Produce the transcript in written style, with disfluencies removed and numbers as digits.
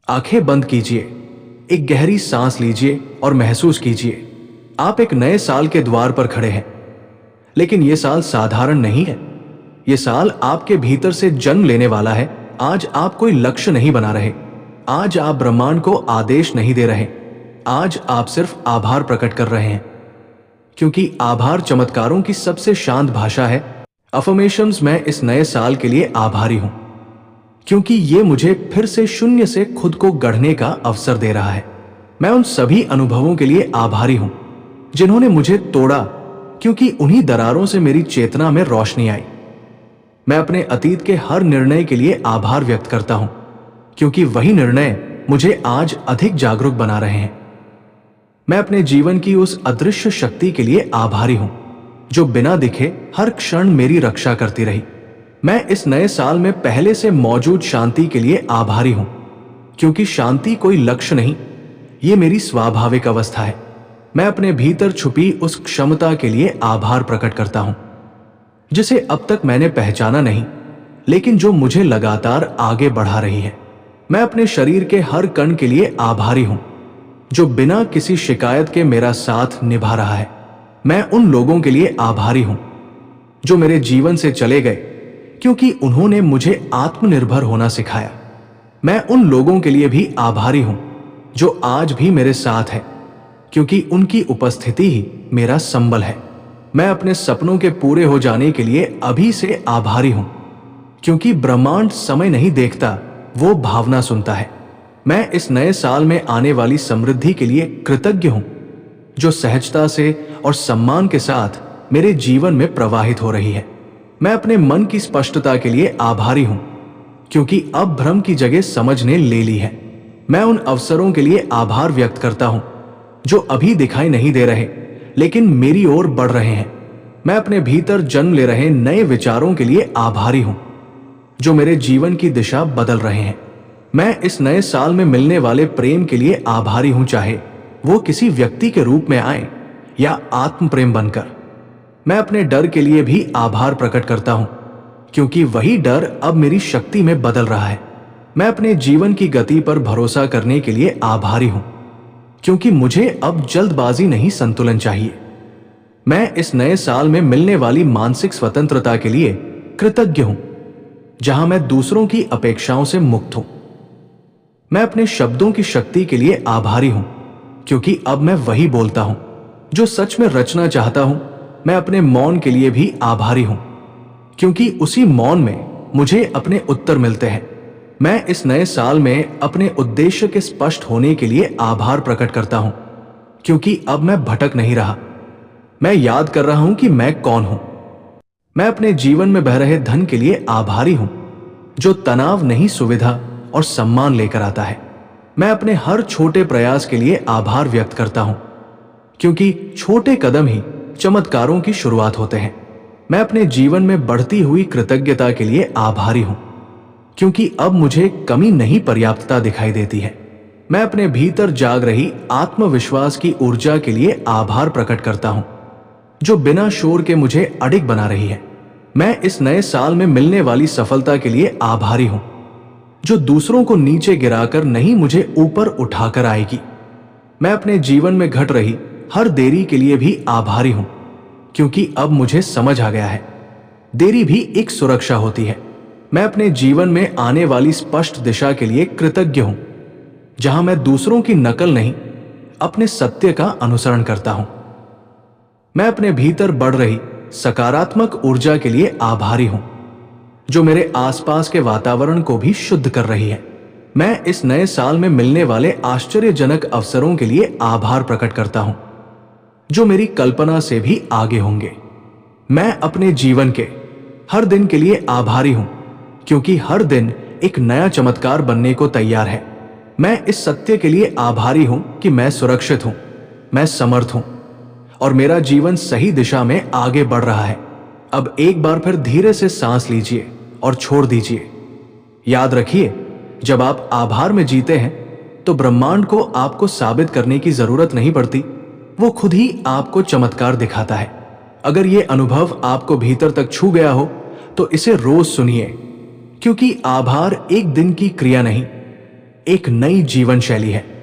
आंखें बंद कीजिए, एक गहरी सांस लीजिए और महसूस कीजिए आप एक नए साल के द्वार पर खड़े हैं। लेकिन यह साल साधारण नहीं है। यह साल आपके भीतर से जन्म लेने वाला है। आज आप कोई लक्ष्य नहीं बना रहे, आज आप ब्रह्मांड को आदेश नहीं दे रहे, आज आप सिर्फ आभार प्रकट कर रहे हैं। क्योंकि आभार चमत्कारों की सबसे शांत भाषा है। अफर्मेशंस, मैं इस नए साल के लिए आभारी हूं क्योंकि ये मुझे फिर से शून्य से खुद को गढ़ने का अवसर दे रहा है। मैं उन सभी अनुभवों के लिए आभारी हूं जिन्होंने मुझे तोड़ा, क्योंकि उन्हीं दरारों से मेरी चेतना में रोशनी आई। मैं अपने अतीत के हर निर्णय के लिए आभार व्यक्त करता हूं क्योंकि वही निर्णय मुझे आज अधिक जागरूक बना रहे हैं। मैं अपने जीवन की उस अदृश्य शक्ति के लिए आभारी हूं जो बिना दिखे हर क्षण मेरी रक्षा करती रही। मैं इस नए साल में पहले से मौजूद शांति के लिए आभारी हूं क्योंकि शांति कोई लक्ष्य नहीं, ये मेरी स्वाभाविक अवस्था है। मैं अपने भीतर छुपी उस क्षमता के लिए आभार प्रकट करता हूं जिसे अब तक मैंने पहचाना नहीं, लेकिन जो मुझे लगातार आगे बढ़ा रही है। मैं अपने शरीर के हर कण के लिए आभारी हूं जो बिना किसी शिकायत के मेरा साथ निभा रहा है। मैं उन लोगों के लिए आभारी हूं जो मेरे जीवन से चले गए क्योंकि उन्होंने मुझे आत्मनिर्भर होना सिखाया। मैं उन लोगों के लिए भी आभारी हूं जो आज भी मेरे साथ है क्योंकि उनकी उपस्थिति ही मेरा संबल है। मैं अपने सपनों के पूरे हो जाने के लिए अभी से आभारी हूं क्योंकि ब्रह्मांड समय नहीं देखता, वो भावना सुनता है। मैं इस नए साल में आने वाली समृद्धि के लिए कृतज्ञ हूं जो सहजता से और सम्मान के साथ मेरे जीवन में प्रवाहित हो रही है। मैं अपने मन की स्पष्टता के लिए आभारी हूं क्योंकि अब भ्रम की जगह समझ ने ले ली है। मैं उन अवसरों के लिए आभार व्यक्त करता हूं जो अभी दिखाई नहीं दे रहे लेकिन मेरी ओर बढ़ रहे हैं। मैं अपने भीतर जन्म ले रहे नए विचारों के लिए आभारी हूं जो मेरे जीवन की दिशा बदल रहे हैं। मैं इस नए साल में मिलने वाले प्रेम के लिए आभारी हूं, चाहे वो किसी व्यक्ति के रूप में आए या आत्म प्रेम बनकर। मैं अपने डर के लिए भी आभार प्रकट करता हूं क्योंकि वही डर अब मेरी शक्ति में बदल रहा है। मैं अपने जीवन की गति पर भरोसा करने के लिए आभारी हूं क्योंकि मुझे अब जल्दबाजी नहीं, संतुलन चाहिए। मैं इस नए साल में मिलने वाली मानसिक स्वतंत्रता के लिए कृतज्ञ हूं जहां मैं दूसरों की अपेक्षाओं से मुक्त हूं। मैं अपने शब्दों की शक्ति के लिए आभारी हूं क्योंकि अब मैं वही बोलता हूं जो सच में रचना चाहता हूं। मैं अपने मौन के लिए भी आभारी हूं क्योंकि उसी मौन में मुझे अपने उत्तर मिलते हैं। मैं इस नए साल में अपने उद्देश्य के स्पष्ट होने के लिए आभार प्रकट करता हूं क्योंकि अब मैं भटक नहीं रहा। मैं याद कर रहा हूं कि मैं कौन हूं। मैं अपने जीवन में बह रहे धन के लिए आभारी हूं जो तनाव नहीं, सुविधा और सम्मान लेकर आता है। मैं अपने हर छोटे प्रयास के लिए आभार व्यक्त करता हूं क्योंकि छोटे कदम ही चमत्कारों की शुरुआत होते हैं। मैं अपने जीवन में बढ़ती हुई कृतज्ञता के लिए आभारी हूं क्योंकि अब मुझे कमी नहीं, पर्याप्तता दिखाई देती है। मैं अपने भीतर जाग रही आत्मविश्वास की ऊर्जा के लिए आभार प्रकट करता हूं जो बिना शोर के मुझे अडिग बना रही है। मैं इस नए साल में मिलने वाली सफलता के लिए आभारी हूं जो दूसरों को नीचे गिराकर नहीं, मुझे ऊपर उठाकर आएगी। मैं अपने जीवन में घट रही हर देरी के लिए भी आभारी हूं क्योंकि अब मुझे समझ आ गया है, देरी भी एक सुरक्षा होती है। मैं अपने जीवन में आने वाली स्पष्ट दिशा के लिए कृतज्ञ हूं जहां मैं दूसरों की नकल नहीं, अपने सत्य का अनुसरण करता हूं। मैं अपने भीतर बढ़ रही सकारात्मक ऊर्जा के लिए आभारी हूं जो मेरे आसपास के वातावरण को भी शुद्ध कर रही है। मैं इस नए साल में मिलने वाले आश्चर्यजनक अवसरों के लिए आभार प्रकट करता हूं जो मेरी कल्पना से भी आगे होंगे। मैं अपने जीवन के हर दिन के लिए आभारी हूं क्योंकि हर दिन एक नया चमत्कार बनने को तैयार है। मैं इस सत्य के लिए आभारी हूं कि मैं सुरक्षित हूं, मैं समर्थ हूं और मेरा जीवन सही दिशा में आगे बढ़ रहा है। अब एक बार फिर धीरे से सांस लीजिए और छोड़ दीजिए। याद रखिए, जब आप आभार में जीते हैं तो ब्रह्मांड को आपको साबित करने की जरूरत नहीं पड़ती, वो खुद ही आपको चमत्कार दिखाता है। अगर ये अनुभव आपको भीतर तक छू गया हो तो इसे रोज सुनिए क्योंकि आभार एक दिन की क्रिया नहीं, एक नई जीवन शैली है।